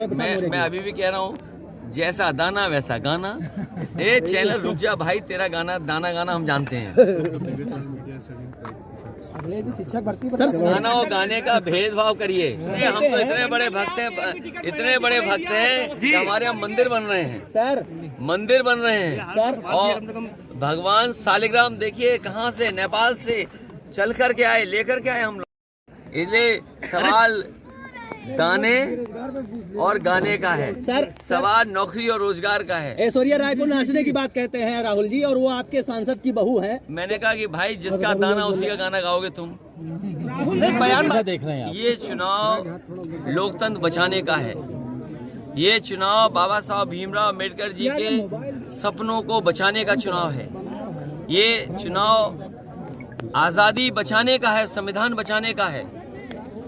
मैं अभी भी कह रहा हूँ, जैसा दाना वैसा गाना। ए चैनल रुक जा भाई, तेरा गाना दाना गाना हम जानते हैं। अगले दिन शिक्षक भर्ती गाना और गाने का भेदभाव करिए। हम तो इतने बड़े भक्त हैं कि हमारे यहाँ मंदिर बन रहे हैं सर, मंदिर बन रहे हैं सर। और भगवान शालिग्राम देखिए कहाँ से, नेपाल से चल करके आए, लेकर के आए हम लोग। इसलिए सवाल दाने और गाने का है सर, सवाल नौकरी और रोजगार का है। ऐश्वर्या राय को नाचने की बात कहते हैं राहुल जी, और वो आपके सांसद की बहू है। मैंने कहा कि भाई जिसका दाना उसी का गाना गाओगे तुम। बयान देख रहे हैं। ये चुनाव लोकतंत्र बचाने का है। ये चुनाव बाबा साहब भीमराव अम्बेडकर जी के सपनों को बचाने का चुनाव है। ये चुनाव आजादी बचाने का है, संविधान बचाने का है।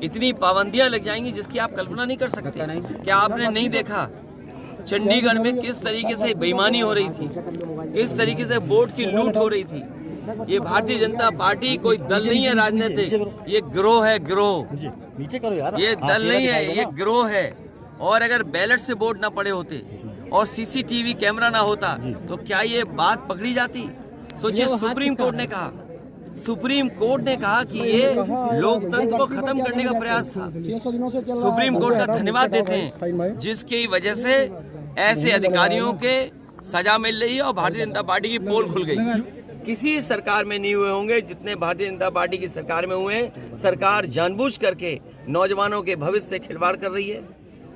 इतनी पाबंदियां लग जाएंगी जिसकी आप कल्पना नहीं कर सकते। क्या आपने नहीं देखा चंडीगढ़ में किस तरीके से बेईमानी हो रही थी, किस तरीके से वोट की लूट हो रही थी। ये भारतीय जनता पार्टी कोई दल नहीं है राजनीतिक, ये गिरोह है, गिरोह। ये दल नहीं है, ये गिरोह है। और अगर बैलेट से वोट ना पड़े होते और सीसीटीवी कैमरा ना होता तो क्या ये बात पकड़ी जाती? सोचिए, सुप्रीम कोर्ट ने कहा कि ये लोकतंत्र को खत्म करने का प्रयास था। सुप्रीम कोर्ट का धन्यवाद देते हैं जिसकी वजह से ऐसे अधिकारियों के सजा मिल रही है और भारतीय जनता पार्टी की पोल खुल गई। किसी सरकार में नहीं हुए होंगे जितने भारतीय जनता पार्टी की सरकार में हुए हैं। सरकार जानबूझ करके नौजवानों के भविष्य से खिलवाड़ कर रही है,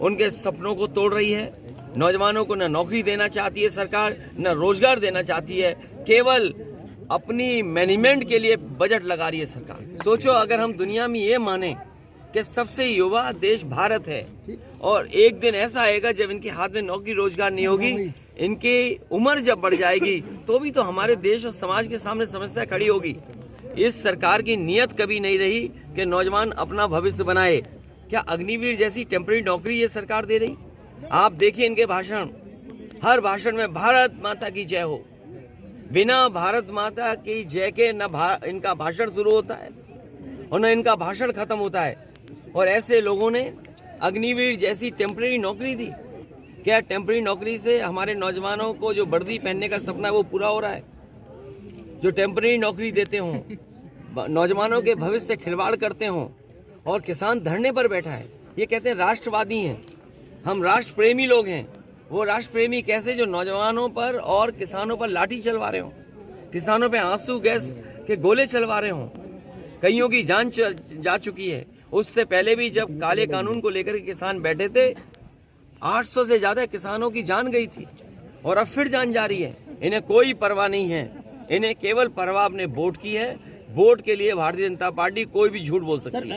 उनके सपनों को तोड़ रही है। नौजवानों को न नौकरी देना चाहती है सरकार, न रोजगार देना चाहती है, केवल अपनी मैनेजमेंट के लिए बजट लगा रही है सरकार। सोचो, अगर हम दुनिया में ये माने कि सबसे युवा देश भारत है और एक दिन ऐसा आएगा जब इनके हाथ में नौकरी रोजगार नहीं होगी, इनकी उम्र जब बढ़ जाएगी तो भी तो हमारे देश और समाज के सामने समस्या खड़ी होगी। इस सरकार की नीयत कभी नहीं रही कि नौजवान अपना भविष्य बनाए। क्या अग्निवीर जैसी टेम्परेरी नौकरी ये सरकार दे रही? आप देखिए इनके भाषण, हर भाषण में भारत माता की जय हो। बिना भारत माता की जय के न इनका भाषण शुरू होता है और न इनका भाषण खत्म होता है। और ऐसे लोगों ने अग्निवीर जैसी टेम्परेरी नौकरी दी। क्या टेम्परेरी नौकरी से हमारे नौजवानों को जो वर्दी पहनने का सपना है वो पूरा हो रहा है? जो टेम्परेरी नौकरी देते हों, नौजवानों के भविष्य से खिलवाड़ करते हों, और किसान धरने पर बैठा है। ये कहते हैं राष्ट्रवादी हैं, हम राष्ट्र प्रेमी लोग हैं। वो राष्ट्र प्रेमी कैसे जो नौजवानों पर और किसानों पर लाठी चलवा रहे हो, किसानों पे आंसू गैस के गोले चलवा रहे हो। कईयों की जान जा चुकी है। उससे पहले भी जब काले कानून को लेकर के किसान बैठे थे, 800 से ज्यादा किसानों की जान गई थी और अब फिर जान जा रही है। इन्हें कोई परवाह नहीं है, इन्हें केवल परवाह अपने वोट की है। वोट के लिए भारतीय जनता पार्टी कोई भी झूठ बोल सकती है।